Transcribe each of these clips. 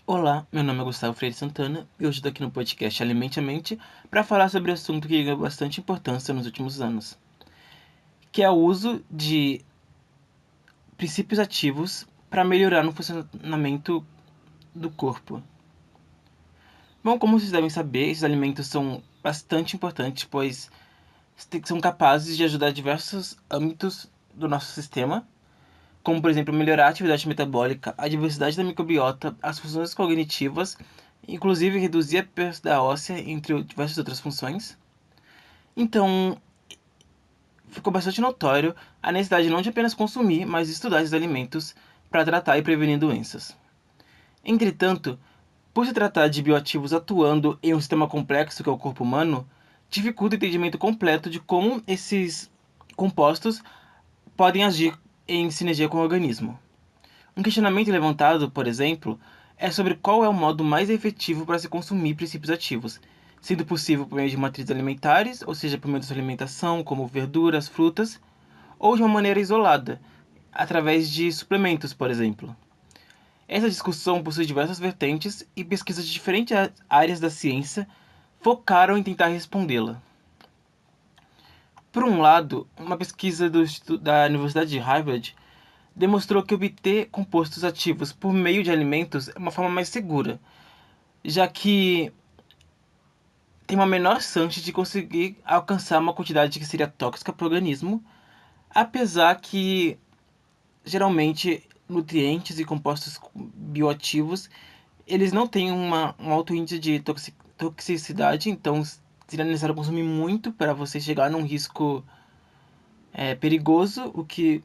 Olá, meu nome é Gustavo Freire Santana e hoje estou aqui no podcast Alimente a Mente para falar sobre um assunto que ganhou bastante importância nos últimos anos, que é o uso de princípios ativos para melhorar no funcionamento do corpo. Bom, como vocês devem saber, esses alimentos são bastante importantes, pois são capazes de ajudar diversos âmbitos do nosso sistema, como por exemplo melhorar a atividade metabólica, a diversidade da microbiota, as funções cognitivas, inclusive reduzir a perda óssea, entre diversas outras funções. Então, ficou bastante notório a necessidade não de apenas consumir, mas de estudar esses alimentos para tratar e prevenir doenças. Entretanto, por se tratar de bioativos atuando em um sistema complexo que é o corpo humano, dificulta o entendimento completo de como esses compostos podem agir em sinergia com o organismo. Um questionamento levantado, por exemplo, é sobre qual é o modo mais efetivo para se consumir princípios ativos, sendo possível por meio de matrizes alimentares, ou seja, por meio da sua alimentação, como verduras, frutas, ou de uma maneira isolada, através de suplementos, por exemplo. Essa discussão possui diversas vertentes e pesquisas de diferentes áreas da ciência focaram em tentar respondê-la. Por um lado, uma pesquisa da Universidade de Harvard demonstrou que obter compostos ativos por meio de alimentos é uma forma mais segura, já que tem uma menor chance de conseguir alcançar uma quantidade que seria tóxica para o organismo, apesar que geralmente nutrientes e compostos bioativos eles não têm um alto índice de toxicidade, então seria necessário consumir muito para você chegar num risco perigoso, o que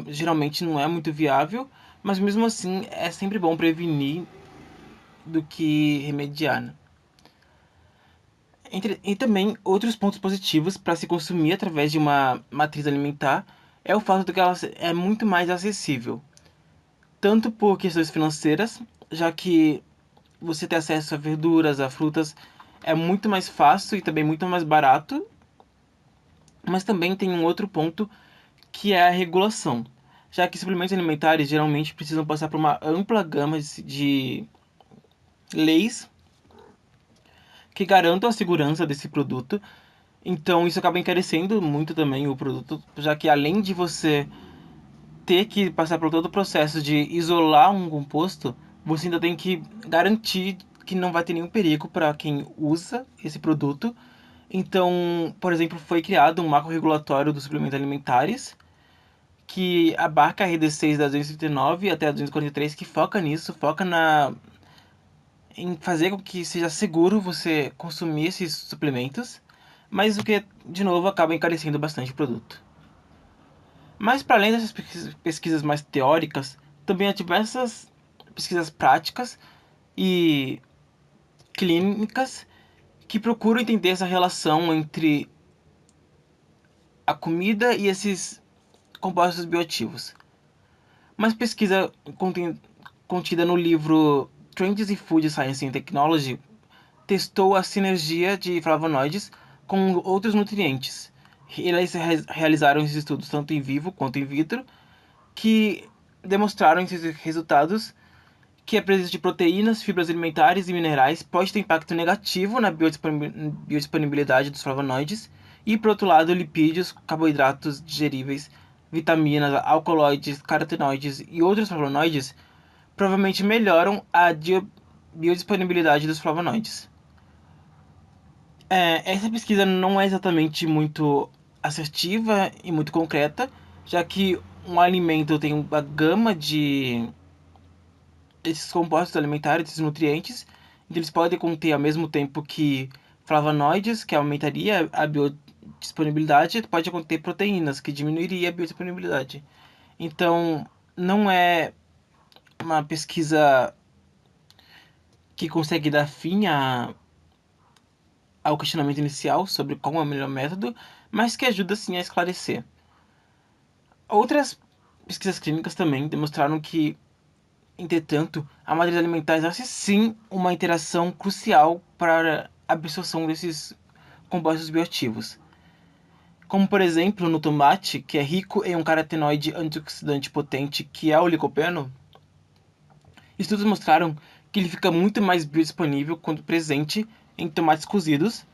geralmente não é muito viável, mas mesmo assim é sempre bom prevenir do que remediar, né? E também outros pontos positivos para se consumir através de uma matriz alimentar é o fato de que ela é muito mais acessível, tanto por questões financeiras, já que você ter acesso a verduras, a frutas é muito mais fácil e também muito mais barato, mas também tem um outro ponto que é a regulação, já que suplementos alimentares geralmente precisam passar por uma ampla gama de leis que garantam a segurança desse produto. Então isso acaba encarecendo muito também o produto, já que além de você ter que passar por todo o processo de isolar um composto, você ainda tem que garantir que não vai ter nenhum perigo para quem usa esse produto. Então, por exemplo, foi criado um marco regulatório dos suplementos alimentares, que abarca a RD6 da 239 até a 243, que foca nisso, em fazer com que seja seguro você consumir esses suplementos, mas o que, de novo, acaba encarecendo bastante o produto. Mas para além dessas pesquisas mais teóricas, também há diversas pesquisas práticas e clínicas que procuram entender essa relação entre a comida e esses compostos bioativos. Uma pesquisa contida no livro Trends in Food Science and Technology testou a sinergia de flavonoides com outros nutrientes. Eles realizaram esses estudos tanto em vivo quanto em vitro, que demonstraram esses resultados que a presença de proteínas, fibras alimentares e minerais pode ter impacto negativo na biodisponibilidade dos flavonoides e, por outro lado, lipídios, carboidratos digeríveis, vitaminas, alcaloides, carotenoides e outros flavonoides provavelmente melhoram a biodisponibilidade dos flavonoides. Essa pesquisa não é exatamente muito assertiva e muito concreta, já que um alimento tem uma gama de esses compostos alimentares, esses nutrientes, então eles podem conter ao mesmo tempo que flavonoides, que aumentaria a biodisponibilidade, pode conter proteínas, que diminuiria a biodisponibilidade. Então, não é uma pesquisa que consegue dar fim ao questionamento inicial sobre qual é o melhor método, mas que ajuda sim a esclarecer. Outras pesquisas clínicas também demonstraram que, entretanto, a matriz alimentar exerce sim uma interação crucial para a absorção desses compostos bioativos. Como, por exemplo, no tomate, que é rico em um carotenoide antioxidante potente que é o licopeno, estudos mostraram que ele fica muito mais biodisponível quando presente em tomates cozidos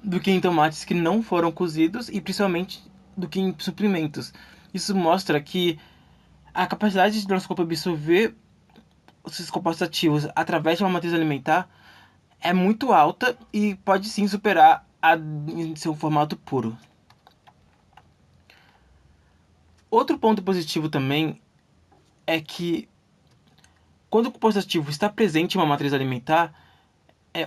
do que em tomates que não foram cozidos e principalmente do que em suprimentos. Isso mostra que a capacidade do nosso corpo absorver esses compostos ativos através de uma matriz alimentar é muito alta e pode sim superar a em seu formato puro. Outro ponto positivo também é que quando o composto ativo está presente em uma matriz alimentar,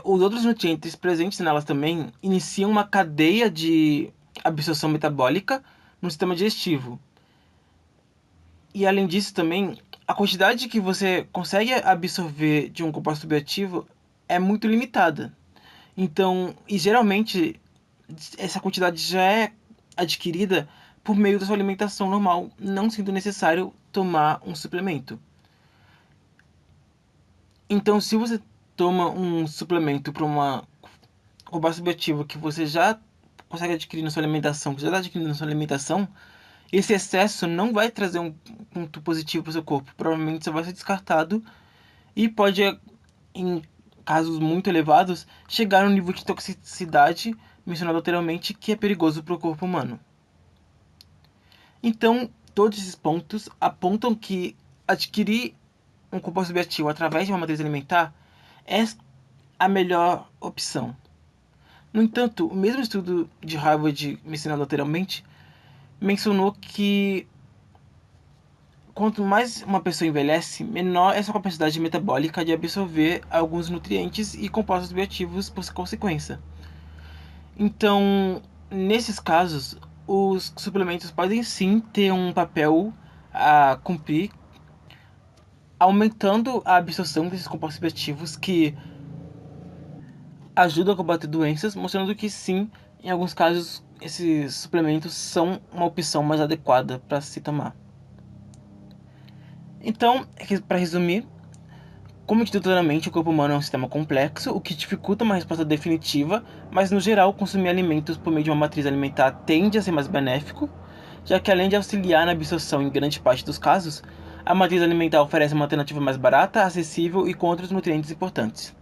os outros nutrientes presentes nelas também iniciam uma cadeia de absorção metabólica no sistema digestivo. E além disso também, a quantidade que você consegue absorver de um composto bioativo é muito limitada. Então, e geralmente essa quantidade já é adquirida por meio da sua alimentação normal, não sendo necessário tomar um suplemento. Então, se você toma um suplemento para uma composto bioativo que você já consegue adquirir na sua alimentação, que já está adquirindo na sua alimentação, esse excesso não vai trazer um ponto positivo para o seu corpo. Provavelmente você vai ser descartado e pode, em casos muito elevados, chegar a um nível de toxicidade mencionado anteriormente que é perigoso para o corpo humano. Então, todos esses pontos apontam que adquirir um composto bioativo através de uma matriz alimentar é a melhor opção. No entanto, o mesmo estudo de Harvard mencionado anteriormente mencionou que quanto mais uma pessoa envelhece, menor é sua capacidade metabólica de absorver alguns nutrientes e compostos bioativos por consequência. Então, nesses casos, os suplementos podem sim ter um papel a cumprir, aumentando a absorção desses compostos bioativos que ajudam a combater doenças, mostrando que sim, em alguns casos, esses suplementos são uma opção mais adequada para se tomar. Então, para resumir, como estruturalmente o corpo humano é um sistema complexo, o que dificulta uma resposta definitiva, mas no geral consumir alimentos por meio de uma matriz alimentar tende a ser mais benéfico, já que além de auxiliar na absorção em grande parte dos casos, a matriz alimentar oferece uma alternativa mais barata, acessível e com outros nutrientes importantes.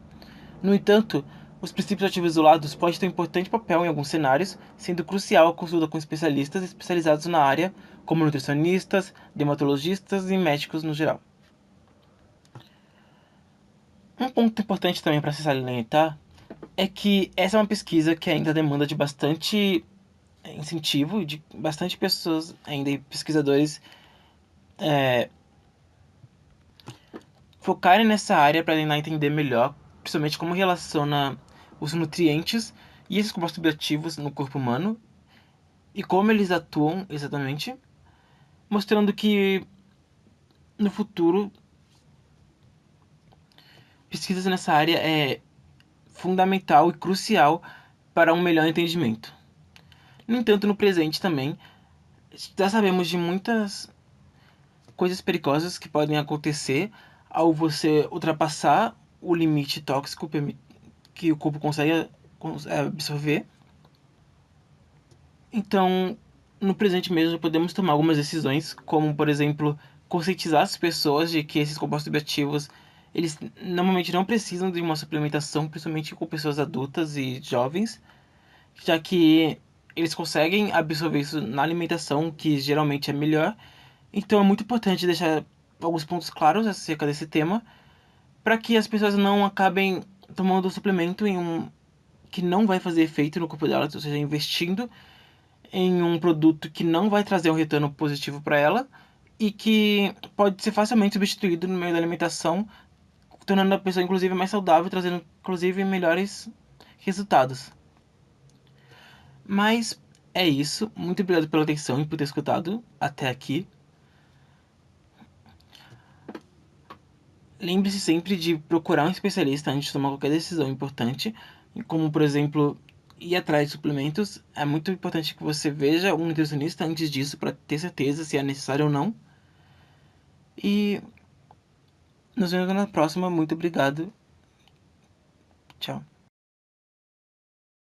No entanto, os princípios ativos isolados podem ter um importante papel em alguns cenários, sendo crucial a consulta com especialistas especializados na área, como nutricionistas, dermatologistas e médicos no geral. Um ponto importante também para se salientar é que essa é uma pesquisa que ainda demanda de bastante incentivo, de bastante pessoas ainda, pesquisadores, focarem nessa área para tentar entender melhor, principalmente como relaciona os nutrientes e esses compostos bioativos no corpo humano e como eles atuam exatamente, mostrando que no futuro pesquisas nessa área é fundamental e crucial para um melhor entendimento. No entanto, no presente também, já sabemos de muitas coisas perigosas que podem acontecer ao você ultrapassar o limite tóxico que o corpo consegue absorver. Então, no presente mesmo, podemos tomar algumas decisões, como, por exemplo, conscientizar as pessoas de que esses compostos bioativos, eles normalmente não precisam de uma suplementação, principalmente com pessoas adultas e jovens, já que eles conseguem absorver isso na alimentação, que geralmente é melhor. Então é muito importante deixar alguns pontos claros acerca desse tema, para que as pessoas não acabem tomando o suplemento em que não vai fazer efeito no corpo delas, ou seja, investindo em um produto que não vai trazer um retorno positivo para ela e que pode ser facilmente substituído no meio da alimentação, tornando a pessoa inclusive mais saudável, trazendo inclusive melhores resultados. Mas é isso. Muito obrigado pela atenção e por ter escutado até aqui. Lembre-se sempre de procurar um especialista antes de tomar qualquer decisão importante, como por exemplo ir atrás de suplementos. É muito importante que você veja um nutricionista antes disso para ter certeza se é necessário ou não. E nos vemos na próxima. Muito obrigado. Tchau.